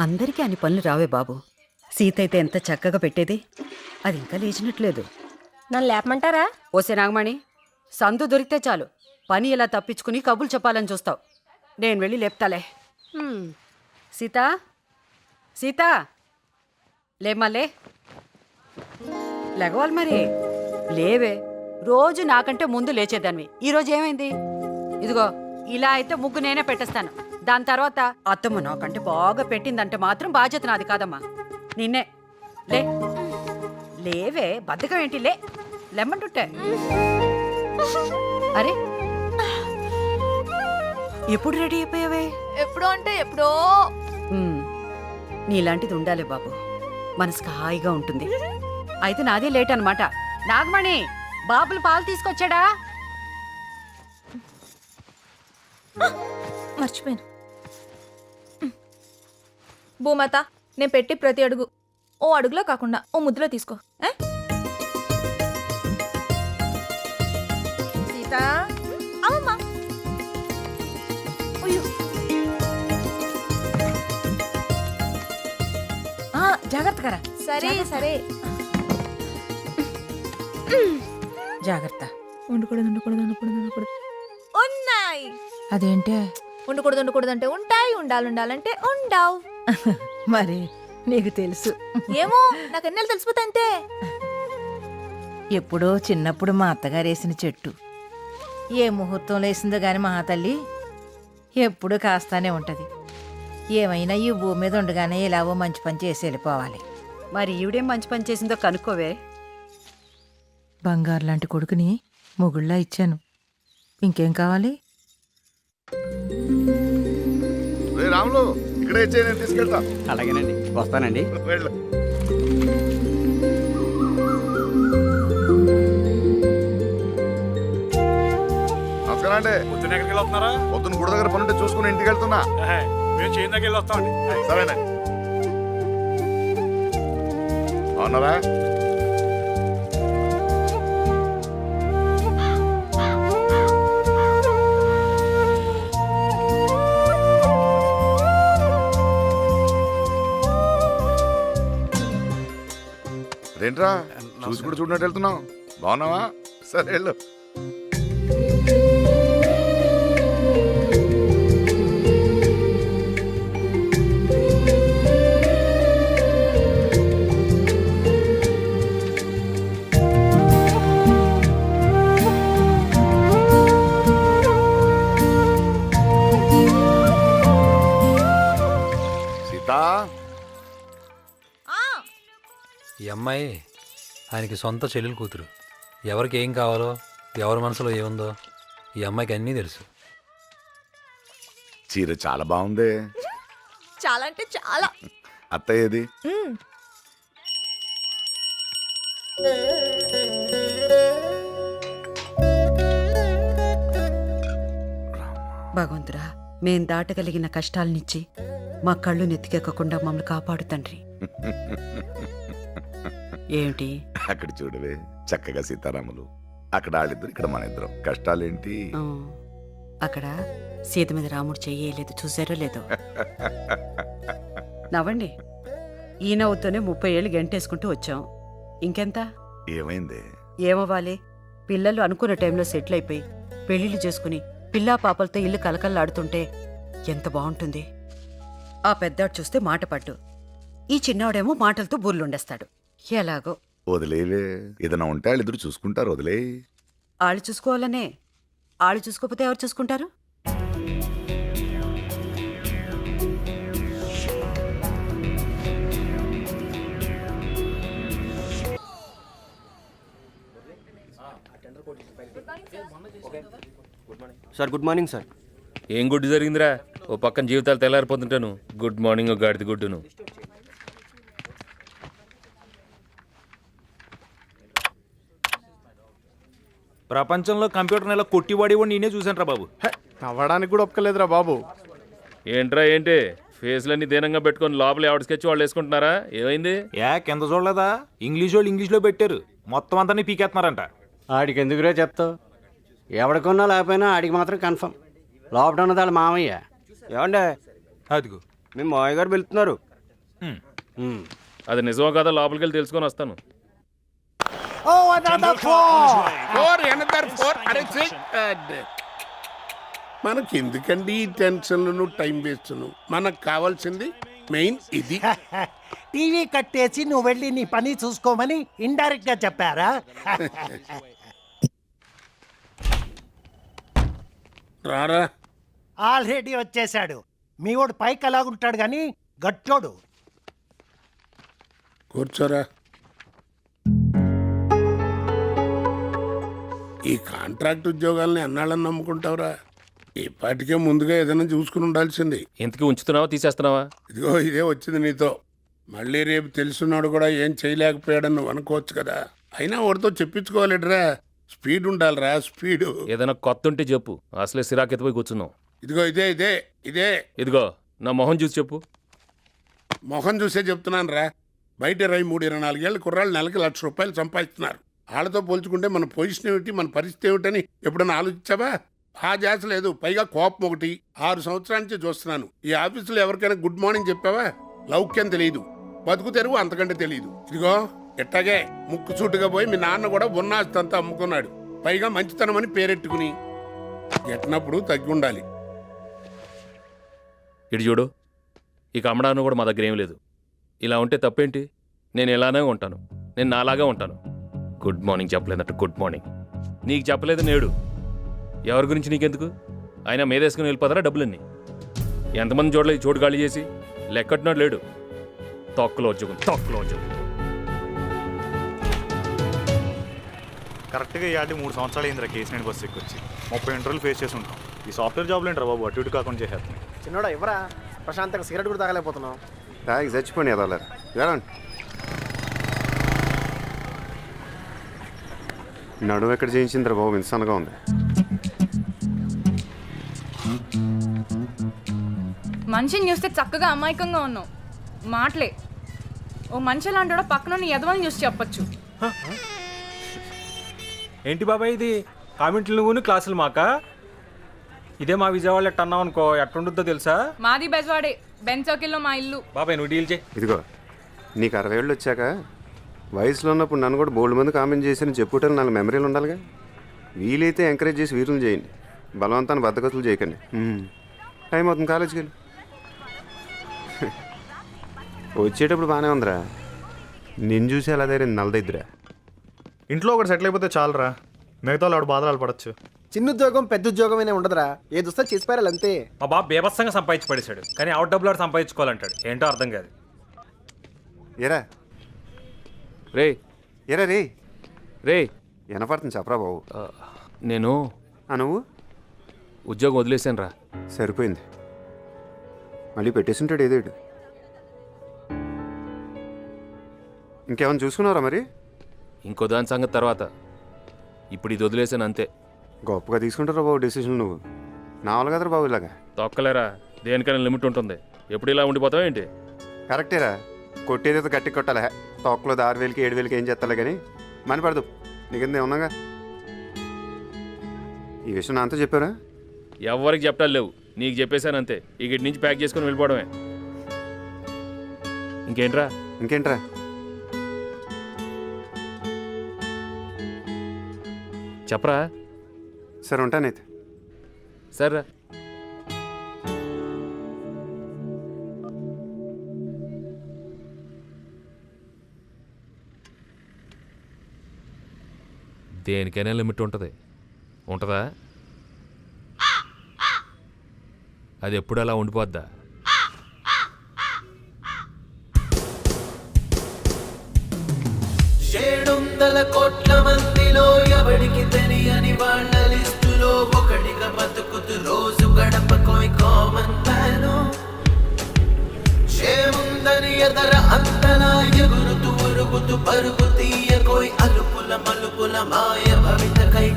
అందరికీ అన్ని పనులు రావే బాబు. సీత అయితే ఎంత చక్కగా పెట్టేది, అది ఇంకా లేచినట్లేదు. నన్ను లేపమంటారా? ఓసే నాగమణి, సందు దొరికితే చాలు పని ఇలా తప్పించుకుని కబుర్లు చెప్పాలని చూస్తావు. నేను వెళ్ళి లేపుతాలే. సీత, సీత, లేమ్మలే, లెగవాలి మరి. లేవే, రోజు నాకంటే ముందు లేచేదాన్ని. ఈరోజు ఏమైంది? ఇదిగో ఇలా అయితే ముగ్గు నేనే పెట్టేస్తాను. దాని తర్వాత అత్తమ్మ నాకంటే బాగా పెట్టిందంటే మాత్రం బాధ్యత నాది కాదమ్మా, నిన్నే. లే లేవే, బద్ధకం ఏంటి? లెమ్మంటుంటే. అరే, ఎప్పుడు రెడీ అయిపోయావే? ఎప్పుడో అంటే ఎప్పుడో. నీలాంటిది ఉండాలి బాబు, మనసుకు హాయిగా ఉంటుంది. అయితే నాదే లేట్ అనమాట. నాగమణి, బాబులు పాలు తీసుకొచ్చాడా? మర్చిపోయాను. భూమాత, నేను పెట్టి ప్రతి అడుగు ఓ అడుగులో కాకుండా ఓ ముద్దులో తీసుకో. సీత, అమ్మమ్మ. అయ్యో. జాగ్రత్త కరా. సరే సరే. జాగ్రత్త. ఉండకూడదు ఉండకూడదు ఉండకూడదు ఉండకూడదు. ఉన్నాయి. అదేంటే? ఉండకూడదు ఉండకూడదు అంటే ఉంటాయి, ఉండాలి ఉండాలంటే ఉండవు. మరి నీకు తెలుసు. ఏమో, నాకు ఎన్నెళ్ళు తెలిసిపోతా అంతే. ఎప్పుడో చిన్నప్పుడు మా అత్తగారు వేసిన చెట్టు ఏ ముహూర్తంలో వేసిందో గాని మా తల్లి ఎప్పుడూ కాస్తానే ఉంటది. ఏమైనా ఈ భూమి మీద ఉండగానే ఇలావో మంచి పని చేసి వెళ్ళిపోవాలి. మరి ఈవిడేం మంచి పని చేసిందో కనుక్కోవే. బంగారు లాంటి కొడుకుని మొగుళ్ళా ఇచ్చాను, ఇంకేం కావాలి? రాములు, ఇక్కడే ఇచ్చే, నేను తీసుకెళ్తా. అలాగేనండి, వస్తానండి. వెళ్ళు. నమస్కారం అండి. పొద్దున్న ఎక్కడికి వెళ్తున్నారా? పొద్దున్న గుడి దగ్గర పనుంటే చూసుకుని ఇంటికి వెళ్తున్నా. మేము చేయి దగ్గర వెళ్ళి వస్తామండి. సరేనండి. అవునరా? ఏంట్రా చూసి కూడా చూడనట్టు వెళ్తున్నావు? బాగున్నావా? సరే వెళ్ళు. సీతా, ఈ అమ్మాయి ఆయనకి సొంత చెల్లెలు కూతురు. ఎవరికి ఏం కావాలో, ఎవరి మనసులో ఏముందో ఈ అమ్మాయికి అన్నీ తెలుసు. చీర చాలా బాగుంది. చాలా అంటే చాలా. అత్తయ్య ఏది? భగవంతుడా, మేం దాటగలిగిన కష్టాలనిచ్చి మా కళ్ళు నెత్తికెక్కకుండా మమ్మల్ని కాపాడు తండ్రి. ఏమిటి? అక్కడ చూడవే, చక్కగా సీతారాములు. అక్కడ వాళ్ళిద్దరు, ఇక్కడ మన ఇద్దరం. కష్టాలేంటి? అక్కడ సీత మీద రాముడు చెయ్యలేదు, చూసారో లేదో. నవ్వండి. ఈ నవ్వుతోనే 30 ఏళ్ళు గంటేసుకుంటూ వచ్చాం. ఇంకెంత? ఏమైంది? ఏమవ్వాలి? పిల్లలు అనుకున్న టైంలో సెటిల్ అయిపోయి పెళ్లిళ్ళు చేసుకుని పిల్లా పాపలతో ఇల్లు కలకల్లాడుతుంటే ఎంత బాగుంటుంది. ఆ పెద్దాడు చూస్తే మాట పడ్డు, ఈ చిన్నవాడేమో మాటలతో బుర్లుండేస్తాడు. ఎలాగో వదిలేవే, ఏదైనా ఉంటే వాళ్ళిద్దరు చూసుకుంటారు. వదిలే. ఆళ్ళు చూసుకోవాలనే. ఆళ్ళు చూసుకోకపోతే ఎవరు చూసుకుంటారు? Sir, good morning sir. ఏం గుడ్డు జరిగిందిరా? ఓ పక్కన జీవితాలు తెల్లారిపోతుంటాను. గుడ్ మార్నింగ్, ఓ గాడిది గుడ్డును. ప్రపంచంలో కంప్యూటర్ నెల కొట్టివాడేవాడు నేనే చూసాను రా బాబు. నవ్వడానికి కూడా ఒప్పుకోలేదురా బాబు. ఏంట్రా ఏంటి ఫేస్లన్నీ దీనంగా పెట్టుకొని లోపల ఎవడ స్కెచ్ వాళ్ళు వేసుకుంటున్నారా? ఏమైంది? కింద చూడలేదా? ఇంగ్లీష్ వాళ్ళు ఇంగ్లీష్లో పెట్టారు, మొత్తం అంతా పీకేస్తున్నారంట. ఆడికి ఎందుకురా చెప్తావు? ఎవడికొన్నా లేకపోయినా ఆడికి మాత్రం కన్ఫర్మ్. లోపల ఉన్నది వాళ్ళ మామయ్య. ఏమండే, అదిగో మీ మామయ్య గారు వెళ్తున్నారు. అది నిజమో కాదా లోపలికి వెళ్ళి తెలుసుకొని వస్తాను. మనకి ఎందుకండి ఈ టెన్షన్లను టైం వేస్ట్ను? మనకు కావాల్సింది మెయిన్ ఇది. టీవీ కట్టేసి నువ్వు వెళ్ళి నీ పని చూసుకోమని ఇండైరెక్ట్ గా చెప్పారా? రారా, ఆల్రెడీ వచ్చేసాడు. మీ వాడు పైకి అలాగుంటాడు గాని గట్టోడు. కూర్చోరా. ఈ కాంట్రాక్ట్ ఉద్యోగాల్ని ఎన్నాళ్ళని నమ్ముకుంటావురా? ఇప్పటికే ముందుగా ఏదైనా చూసుకుని ఉండాల్సింది. ఇంతకీ ఉంచుతున్నావా తీసేస్తున్నావా? ఇదిగో ఇదే వచ్చింది నీతో. మళ్ళీ రేపు తెలుసున్నాడు కూడా ఏం చేయలేకపోయాడని నువ్వు అనుకోవచ్చు కదా. అయినా వాడితో చెప్పించుకోవాలిడ్రా. స్పీడ్ ఉండాలిరా, స్పీడు. ఏదైనా కొత్త ఉంటే చెప్పు, అసలే సిరాకెత్తిపోయి కూర్చున్నావు. ఇదిగో ఇదే ఇదే ఇదే ఇదిగో నా మొహం చూసి చెప్పు. మొహం చూసే చెప్తున్నాను రా. బయట 23-24 ఏళ్ళ కుర్రాళ్ళు నెలకి ₹1,00,000 సంపాదిస్తున్నారు. వాళ్ళతో పోల్చుకుంటే మన పొజిషన్ ఏమిటి, మన పరిస్థితి ఏమిటని ఎప్పుడైనా ఆలోచించావా? ఆ జాస లేదు. పైగా కోపం ఒకటి. 6 సంవత్సరాల నుంచి చూస్తున్నాను. ఈ ఆఫీసులో ఎవరికైనా గుడ్ మార్నింగ్ చెప్పావా? లౌక్యం తెలియదు, బతుకు తెరువు అంతకంటే తెలియదు. ఇదిగో ఎట్టాగే ముక్కు సూటుగా పోయి మీ నాన్న కూడా ఉన్నతంతా అమ్ముకున్నాడు. పైగా మంచితనమని పేరెట్టుకుని ఎట్టినప్పుడు తగ్గి ఉండాలి. ఇటు చూడు, ఇక అమ్మడాను కూడా మా దగ్గర ఏం లేదు. ఇలా ఉంటే తప్పేంటి? నేను ఎలానే ఉంటాను, నేను నాలాగా ఉంటాను. గుడ్ మార్నింగ్ చెప్పలేదట గుడ్ మార్నింగ్. నీకు చెప్పలేదు నేడు, ఎవరి గురించి నీకెందుకు? ఆయన మీదేసుకుని వెళ్ళిపోతారా డబ్బులన్నీ? ఎంతమంది చూడలేదు చోటు ఖాళీ చేసి? లెక్కట్టున్నాడు లేడు. తొక్కలో ఉద్యోగం, తొక్కలో ఉద్యోగం. కరెక్ట్గా ఇవాళ 3 సంవత్సరాలు అయిందిరా కేసీఆర్ బస్సు ఎక్కొచ్చి. 30 ఇంటర్వ్యూలు ఫేస్ చేసి ఉంటాం. ఈ సాఫ్ట్వేర్ జాబ్లు ఏంట్రా బాబు, అటు ఇటు కాకుండా చేసేస్తాం. చిన్నోడా ఎవరా ప్రశాంతంగా సిగరెట్ కూడా తాగలేకపోతున్నావు? తాగి చచ్చిపోయి ఎదవలేరు. నడువు ఎక్కడ చేయించిందిరా బాబు, ఇన్సన్గా ఉంది. మనిషిని చూస్తే చక్కగా అమాయకంగా ఉన్నావు. మాటలే ఓ మనిషి లాంటి పక్కన ఎదవని చూసి చెప్పొచ్చు. ఏంటి బాబాయ్ ఇది? కామెంట్లు నువ్వు, క్లాసులు మాకా? ఇదే మా విజయవాడలో ఎట్ట అన్నావు అనుకో, ఎట్టుంటుందో తెలుసా? మాది బెజవాడే, బెంచోకిల్లో మా ఇల్లు. బాబాయ్ నువ్వు డీల్ చేయి. ఇదిగో నీకు 60 ఏళ్ళు వచ్చాక వయసులో ఉన్నప్పుడు నన్ను కూడా బోల్డ్ మంది కామెంట్ చేసి చెప్పుకోవటానికి 4 మెమరీలు ఉండాలిగా. వీలైతే ఎంకరేజ్ చేసి వీరులు చేయండి, బలవంతాన్ని బద్దగతులు చేయకండి. టైం అవుతుంది, కాలేజీకి వెళ్ళి. వచ్చేటప్పుడు బాగానే ఉందిరా, నిన్ను చూసి అలా దగ్గర నల్లదిద్దురా. ఇంట్లో ఒకటి సెటిల్ అయిపోతే చాలరా, మిగతా వాళ్ళు బాధలు పడచ్చు. చిన్న ఉద్యోగం పెద్ద ఉద్యోగం అయినా ఉండదురా, ఏది వస్తే చేసిపారాలి అంతే. మా బాబు బేబత్సంగా సంపాదించి పడేశాడు, కానీ అవుట్ డబ్బులు ఆడు సంపాదించుకోవాలంటాడు. ఏంటో అర్థం కాదు. ఏరా రే ఏరా రే రే వినపడుతుంది చెప్పరా బాబు. నేను నువ్వు ఉద్యోగం వదిలేసాను రా. సరిపోయింది, మళ్ళీ పెట్టేసింటాడు ఏదేడు. ఇంకేమైనా చూసుకున్నారా మరి? ఇంకో దాని సంగతి తర్వాత, ఇప్పుడు ఇది వదిలేసాను అంతే. గొప్పగా తీసుకుంటారా బాబు డెసిషన్ నువ్వు. నా వాళ్ళు కదరా బాబు ఇలాగా. తొక్కలేరా, దేనికైనా లిమిట్ ఉంటుంది. ఎప్పుడు ఇలా ఉండిపోతావు ఏంటి? కరెక్టేరా, కొట్టేదైతే గట్టి కొట్టాలి. తొక్కలో 6,000కి 7,000కి ఏం చేస్తాలే కానీ మని పడదు. నీకెందుకు ఉన్నాగా ఈ విషయం నాతో చెప్పారా? ఎవరికి చెప్పాలి లేవు, నీకు చెప్పేశాను అంతే. ఇక్కడి నుంచి ప్యాక్ చేసుకుని వెళ్ళిపోవడమే. ఇంకేంట్రా? ఇంకేంట్రా? చెప్పరా. సరే ఉంటానైతే. సరే దేనికైనా లిమిట్ ఉంటుంది. ఉంటుందా? అది ఎప్పుడు అలా ఉండిపోద్దా? కోట్ల మందిలో ఎవడికి తెలియని వాళ్ళ లిస్టులో ఒకటిగా బతుకుతూ రోజు గడపకోయ్ కామన్ మ్యాను. చేముందని ఎదర అంతలా ఎగురుతూ ఉరుగుతూ పరుగు తీయకోయ్ అలుపుల మలుపుల మాయ భవితకై